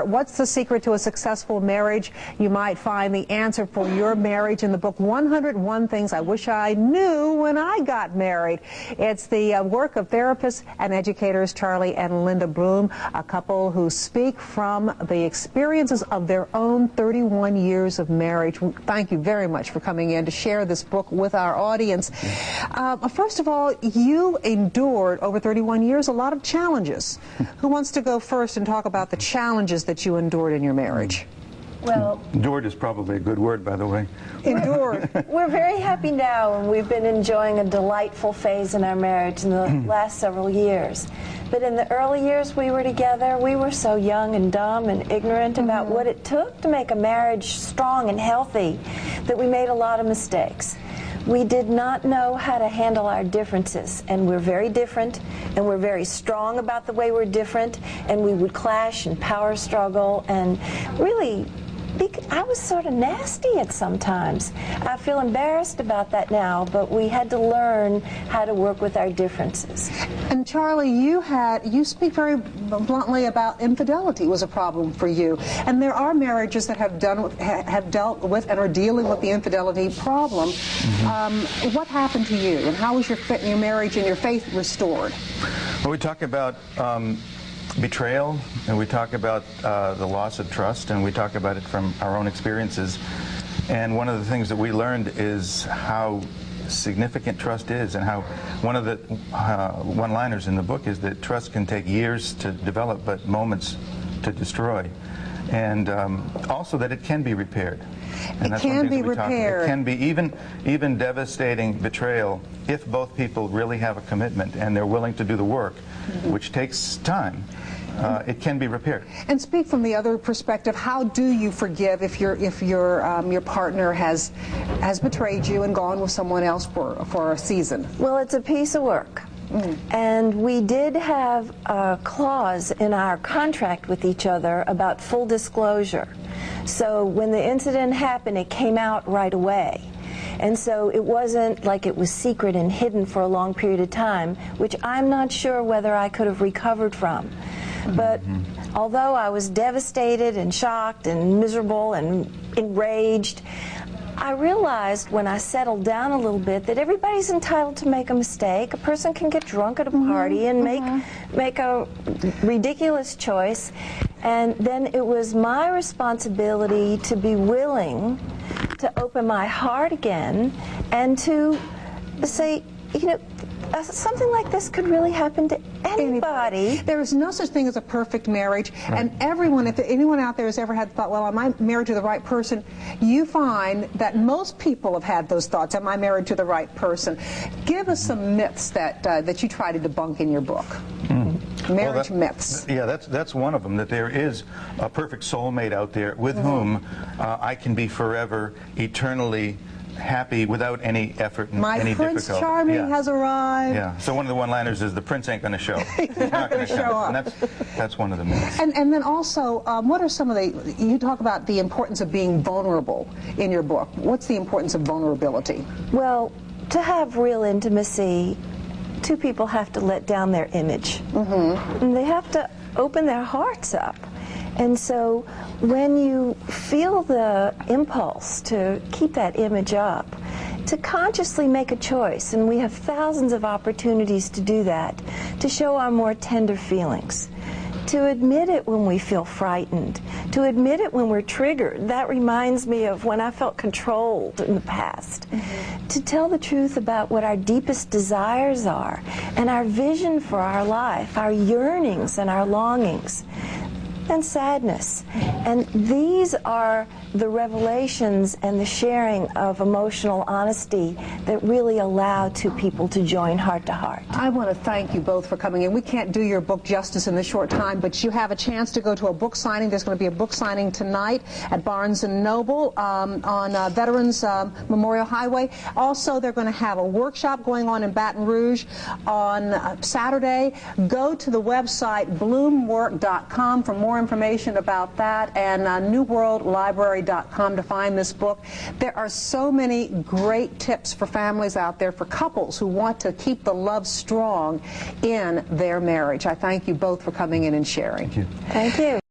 What's the secret to a successful marriage? You might find the answer for your marriage in the book 101 Things I Wish I Knew When I Got Married. It's the work of therapists and educators Charlie and Linda Bloom, a couple who speak from the experiences of their own 31 years of marriage. Thank you very much for coming in to share this book with our audience. First of all, you endured over 31 years a lot of challenges. Who wants to go first and talk about the challenges that you endured in your marriage? Well, endured is probably a good word, by the way. Endured. We're very happy now, and we've been enjoying a delightful phase in our marriage in the last several years. But in the early years we were together, we were so young and dumb and ignorant about what it took to make a marriage strong and healthy that we made a lot of mistakes. We did not know how to handle our differences, and we're very different, and we're very strong about the way we're different, and we would clash and power struggle, and really, I was sort of nasty at sometimes. I feel embarrassed about that now, but we had to learn how to work with our differences. And Charlie, you speak very bluntly about infidelity was a problem for you, and there are marriages that have dealt with and are dealing with the infidelity problem. What happened to you, and how was your marriage and your faith restored? Well, we talk about betrayal, and we talk about the loss of trust, and we talk about it from our own experiences. And one of the things that we learned is how significant trust is, and how one of the one-liners in the book is that trust can take years to develop but moments to destroy, and also that it can be repaired. And it can be repaired. It can be even devastating betrayal if both people really have a commitment and they're willing to do the work, which takes time. It can be repaired. And speak from the other perspective. How do you forgive if your partner has betrayed you and gone with someone else for a season? Well, it's a piece of work. And we did have a clause in our contract with each other about full disclosure. So when the incident happened, it came out right away. And so it wasn't like it was secret and hidden for a long period of time, which I'm not sure whether I could have recovered from. But although I was devastated and shocked and miserable and enraged, I realized when I settled down a little bit that everybody's entitled to make a mistake. A person can get drunk at a party and make a ridiculous choice. And then it was my responsibility to be willing to open my heart again and to say, you know, something like this could really happen to anybody. There is no such thing as a perfect marriage, and everyone, if anyone out there has ever had the thought, well, am I married to the right person? You find that most people have had those thoughts, am I married to the right person? Give us some myths that you try to debunk in your book. Marriage myths. Yeah, that's one of them, that there is a perfect soulmate out there with whom I can be forever, eternally happy without any effort and any difficulty. My Prince Charming has arrived. Yeah. So one of the one-liners is the prince ain't going to show. He's not going to show up. And that's one of the myths. And then also, what are some of you talk about the importance of being vulnerable in your book. What's the importance of vulnerability? Well, to have real intimacy, two people have to let down their image. And they have to open their hearts up. And so when you feel the impulse to keep that image up, to consciously make a choice, and we have thousands of opportunities to do that, to show our more tender feelings, to admit it when we feel frightened, to admit it when we're triggered. That reminds me of when I felt controlled in the past. To tell the truth about what our deepest desires are, and our vision for our life, our yearnings and our longings, and sadness. And these are the revelations and the sharing of emotional honesty that really allow two people to join heart to heart. I want to thank you both for coming in. We can't do your book justice in this short time, but you have a chance to go to a book signing. There's going to be a book signing tonight at Barnes & Noble on Veterans Memorial Highway. Also, they're going to have a workshop going on in Baton Rouge on Saturday. Go to the website bloomwork.com for more information about that, and newworldlibrary.com to find this book. There are so many great tips for families out there, for couples who want to keep the love strong in their marriage. I thank you both for coming in and sharing. Thank you. Thank you.